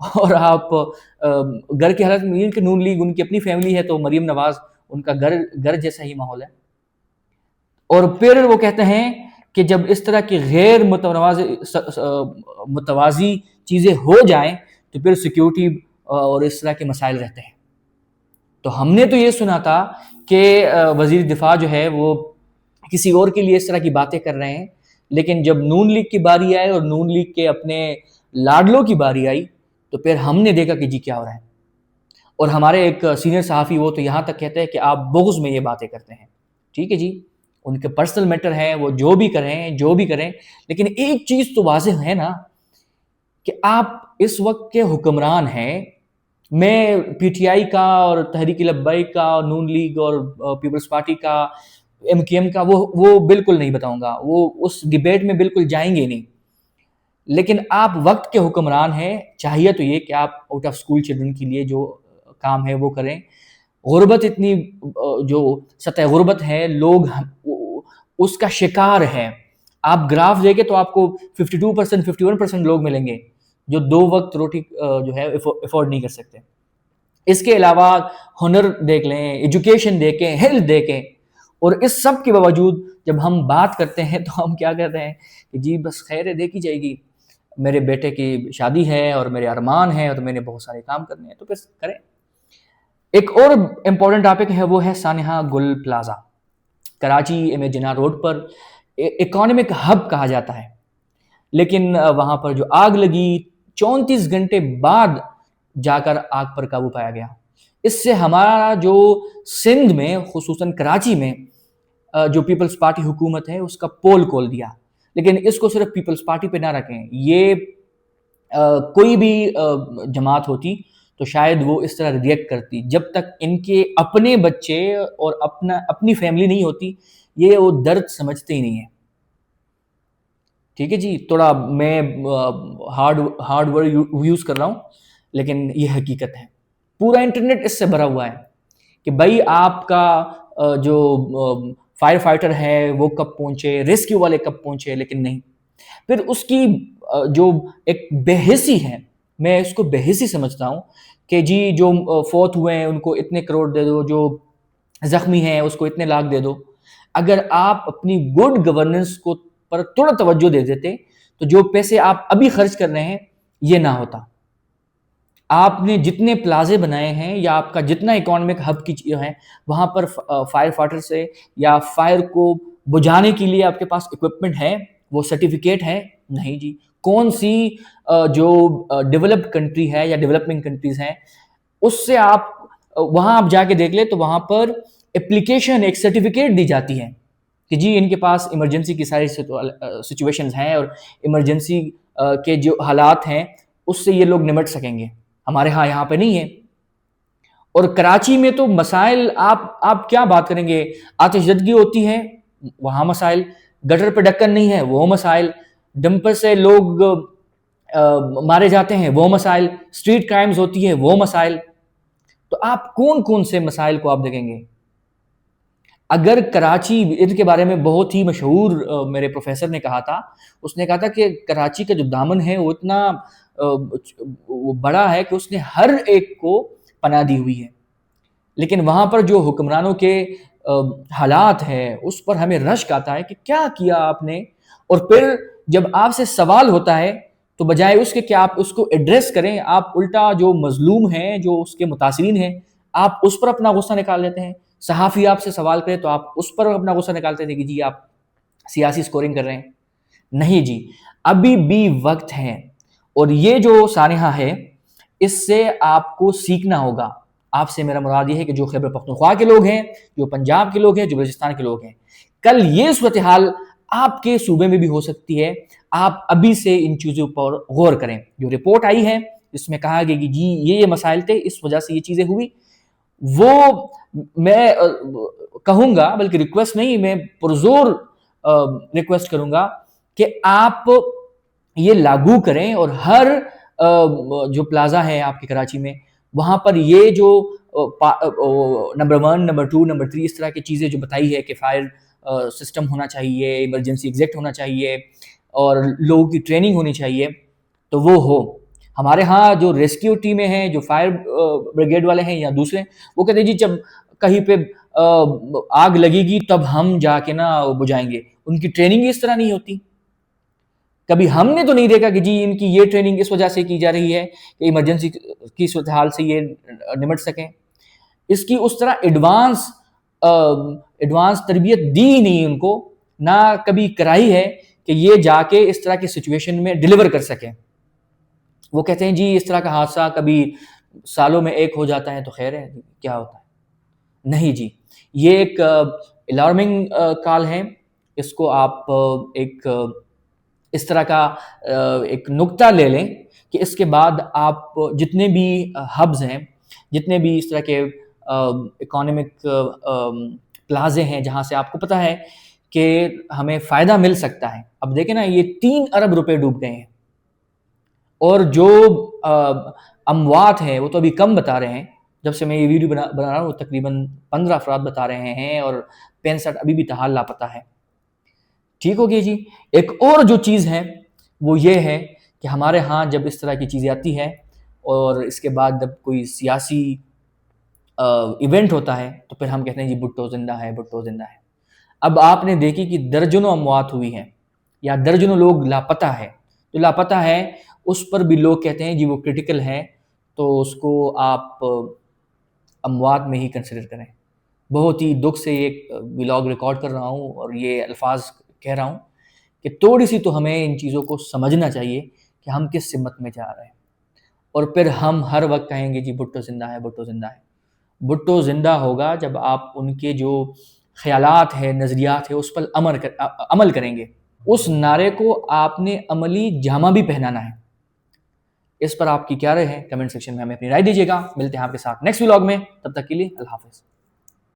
اور آپ گھر کی حالت میں کہ نون لیگ ان کی اپنی فیملی ہے تو مریم نواز ان کا گھر جیسا ہی ماحول ہے. اور پھر وہ کہتے ہیں کہ جب اس طرح کی غیر متوازی چیزیں ہو جائیں تو پھر سیکیورٹی اور اس طرح کے مسائل رہتے ہیں. تو ہم نے تو یہ سنا تھا کہ وزیر دفاع جو ہے وہ کسی اور کے لیے اس طرح کی باتیں کر رہے ہیں، لیکن جب نون لیگ کی باری آئے اور نون لیگ کے اپنے لاڈلوں کی باری آئی تو پھر ہم نے دیکھا کہ جی کیا ہو رہا ہے. اور ہمارے ایک سینئر صحافی وہ تو یہاں تک کہتے ہیں کہ آپ بغض میں یہ باتیں کرتے ہیں. ٹھیک ہے جی، ان کے پرسنل میٹر ہے، وہ جو بھی کریں، لیکن ایک چیز تو واضح ہے نا کہ آپ اس وقت کے حکمران ہیں. میں پی ٹی آئی کا اور تحریک لبیک کا اور نون لیگ اور پیپلز پارٹی کا ایم کیو ایم کا وہ بالکل نہیں بتاؤں گا، وہ اس ڈیبیٹ میں بالکل جائیں گے نہیں. لیکن آپ وقت کے حکمران ہیں، چاہیے تو یہ کہ آپ آؤٹ آف سکول چلڈرن کے لیے جو کام ہے وہ کریں. غربت اتنی جو سطح غربت ہے، لوگ اس کا شکار ہے. آپ گراف دیکھیں تو آپ کو 52% 51% لوگ ملیں گے جو 2 وقت روٹی جو ہے افورڈ نہیں کر سکتے. اس کے علاوہ ہنر دیکھ لیں، ایجوکیشن دیکھیں، ہیلتھ دیکھیں، اور اس سب کے باوجود جب ہم بات کرتے ہیں تو ہم کیا کہتے ہیں کہ جی بس خیر ہے دیکھی جائے گی، میرے بیٹے کی شادی ہے اور میرے ارمان ہیں اور میں نے بہت سارے کام کرنے ہیں تو پھر کریں. ایک اور امپورٹنٹ ٹاپک ہے وہ ہے سانحہ گل پلازا. کراچی ایم جناح روڈ پر اکانومک ہب کہا جاتا ہے، لیکن وہاں پر جو آگ لگی 34 گھنٹے بعد جا کر آگ پر قابو پایا گیا. اس سے ہمارا جو سندھ میں خصوصاً کراچی میں جو پیپلز پارٹی حکومت ہے اس کا پول کھول دیا. لیکن اس کو صرف پیپلز پارٹی پہ نہ رکھیں، یہ کوئی بھی جماعت ہوتی تو شاید وہ اس طرح ریئیکٹ کرتی. جب تک ان کے اپنے بچے اور اپنی فیملی نہیں ہوتی یہ وہ درد سمجھتے ہی نہیں ہیں. ٹھیک ہے جی، تھوڑا میں ہارڈ ورڈ یوز کر رہا ہوں لیکن یہ حقیقت ہے. پورا انٹرنیٹ اس سے بھرا ہوا ہے کہ بھائی آپ کا جو فائر فائٹر ہے وہ کب پہنچے، ریسکیو والے کب پہنچے، لیکن نہیں. پھر اس کی جو ایک بے حسی ہے، میں اس کو بے حسی سمجھتا ہوں کہ جی جو فوت ہوئے ہیں ان کو اتنے کروڑ دے دو، جو زخمی ہیں اس کو اتنے لاکھ دے دو. اگر آپ اپنی گڈ گورننس کو پر تھوڑا توجہ دے دیتے تو جو پیسے آپ ابھی خرچ کر رہے ہیں یہ نہ ہوتا. آپ نے جتنے پلازے بنائے ہیں یا آپ کا جتنا اکانومک ہب کی چیز ہے وہاں پر فائر فائٹر سے یا فائر کو بجھانے کے لیے آپ کے پاس اکوپمنٹ ہے، وہ سرٹیفکیٹ ہے؟ نہیں جی. کون سی جو ڈیولپڈ کنٹری ہے یا ڈیولپنگ کنٹریز ہیں اس سے آپ وہاں آپ جا کے دیکھ لیں تو وہاں پر اپلیکیشن ایک سرٹیفکیٹ دی جاتی ہے کہ جی ان کے پاس ایمرجنسی کی ساری سچویشنز ہیں اور ایمرجنسی کے جو حالات ہیں اس سے یہ لوگ نمٹ سکیں گے. ہمارے ہاں یہاں پہ نہیں ہے. اور کراچی میں تو مسائل آپ کیا بات کریں گے، آتش زدگی ہوتی ہے وہاں مسائل، گٹر پہ ڈھکن نہیں ہے وہ مسائل، ڈمپر سے لوگ مارے جاتے ہیں وہ مسائل، اسٹریٹ کرائمز ہوتی ہے وہ مسائل. تو آپ کون سے مسائل کو آپ دیکھیں گے؟ اگر کراچی ان کے بارے میں بہت ہی مشہور میرے پروفیسر نے کہا تھا، اس نے کہا تھا کہ کراچی کا جو دامن ہے وہ اتنا بڑا ہے کہ اس نے ہر ایک کو پناہ دی ہوئی ہے، لیکن وہاں پر جو حکمرانوں کے حالات ہیں اس پر ہمیں رشک آتا ہے کہ کیا کیا آپ نے. اور پھر جب آپ سے سوال ہوتا ہے تو بجائے اس کے کہ آپ اس کو ایڈریس کریں، آپ الٹا جو مظلوم ہیں جو اس کے متاثرین ہیں آپ اس پر اپنا غصہ نکال لیتے ہیں. صحافی آپ سے سوال کرے تو آپ اس پر اپنا غصہ نکالتے تھے کہ جی آپ سیاسی سکورنگ کر رہے ہیں. نہیں جی، ابھی بھی وقت ہے. اور یہ جو سانحہ ہے اس سے آپ کو سیکھنا ہوگا. آپ سے میرا مراد یہ ہے کہ جو خیبر پختونخوا کے لوگ ہیں، جو پنجاب کے لوگ ہیں، جو بلوچستان کے لوگ ہیں، کل یہ صورتحال آپ کے صوبے میں بھی ہو سکتی ہے. آپ ابھی سے ان چیزوں پر غور کریں. جو رپورٹ آئی ہے اس میں کہا گیا کہ جی یہ مسائل تھے، اس وجہ سے یہ چیزیں ہوئی، وہ میں کہوں گا، بلکہ ریکویسٹ نہیں، میں پرزور ریکویسٹ کروں گا کہ آپ یہ لاگو کریں اور ہر جو پلازا ہے آپ کے کراچی میں وہاں پر یہ جو نمبر 1 نمبر 2 نمبر 3 اس طرح کی چیزیں جو بتائی ہے کہ فائر سسٹم ہونا چاہیے، ایمرجنسی ایگزٹ ہونا چاہیے اور لوگوں کی ٹریننگ ہونی چاہیے، تو وہ ہو. ہمارے ہاں جو ریسکیو ٹیمیں ہیں، جو فائر بریگیڈ والے ہیں یا دوسرے، وہ کہتے ہیں جی جب کہیں پہ آگ لگے گی تب ہم جا کے نا بجھائیں گے. ان کی ٹریننگ اس طرح نہیں ہوتی. کبھی ہم نے تو نہیں دیکھا کہ جی ان کی یہ ٹریننگ اس وجہ سے کی جا رہی ہے کہ ایمرجنسی کی صورتحال سے یہ نمٹ سکیں. اس کی اس طرح ایڈوانس تربیت دی ہی نہیں ان کو، نہ کبھی کرائی ہے کہ یہ جا کے اس طرح کی سچویشن میں ڈیلیور کر سکیں. وہ کہتے ہیں جی اس طرح کا حادثہ کبھی سالوں میں ایک ہو جاتا ہے تو خیر ہے، کیا ہوتا ہے. نہیں جی، یہ ایک الارمنگ کال ہے. اس کو آپ ایک اس طرح کا ایک نقطہ لے لیں کہ اس کے بعد آپ جتنے بھی ہبز ہیں، جتنے بھی اس طرح کے اکانومک پلازے ہیں جہاں سے آپ کو پتہ ہے کہ ہمیں فائدہ مل سکتا ہے. اب دیکھیں نا، یہ 3 ارب روپے ڈوب گئے ہیں، اور جو اموات ہیں وہ تو ابھی کم بتا رہے ہیں. جب سے میں یہ ویڈیو بنا رہا ہوں تقریباً 15 افراد بتا رہے ہیں، اور 65 ابھی بھی تاحال لاپتہ ہے. ٹھیک ہو گیا جی. ایک اور جو چیز ہے وہ یہ ہے کہ ہمارے ہاں جب اس طرح کی چیزیں آتی ہے اور اس کے بعد جب کوئی سیاسی ایونٹ ہوتا ہے تو پھر ہم کہتے ہیں جی بھٹو زندہ ہے، بھٹو زندہ ہے. اب آپ نے دیکھی کہ درجنوں اموات ہوئی ہیں یا درجنوں لوگ لاپتہ ہے. جو لاپتہ ہے اس پر بھی لوگ کہتے ہیں جی وہ کرٹیکل ہے، تو اس کو آپ اموات میں ہی کنسیڈر کریں. بہت ہی دکھ سے ایک ولاگ ریکارڈ کر رہا ہوں اور یہ الفاظ کہہ رہا ہوں کہ تھوڑی سی تو ہمیں ان چیزوں کو سمجھنا چاہیے کہ ہم کس سمت میں جا رہے ہیں. اور پھر ہم ہر وقت کہیں گے جی بھٹو زندہ ہے، بھٹو زندہ ہے. بھٹو زندہ ہوگا جب آپ ان کے جو خیالات ہیں، نظریات ہیں، اس پر عمل کریں گے. اس نعرے کو آپ نے عملی جامہ بھی پہنانا ہے. اس پر آپ کی کیا رائے ہے؟ کمنٹ سیکشن میں ہمیں اپنی رائے دیجیے گا. ملتے ہیں آپ کے ساتھ نیکسٹ ولاگ میں، تب تک کے لیے اللہ حافظ.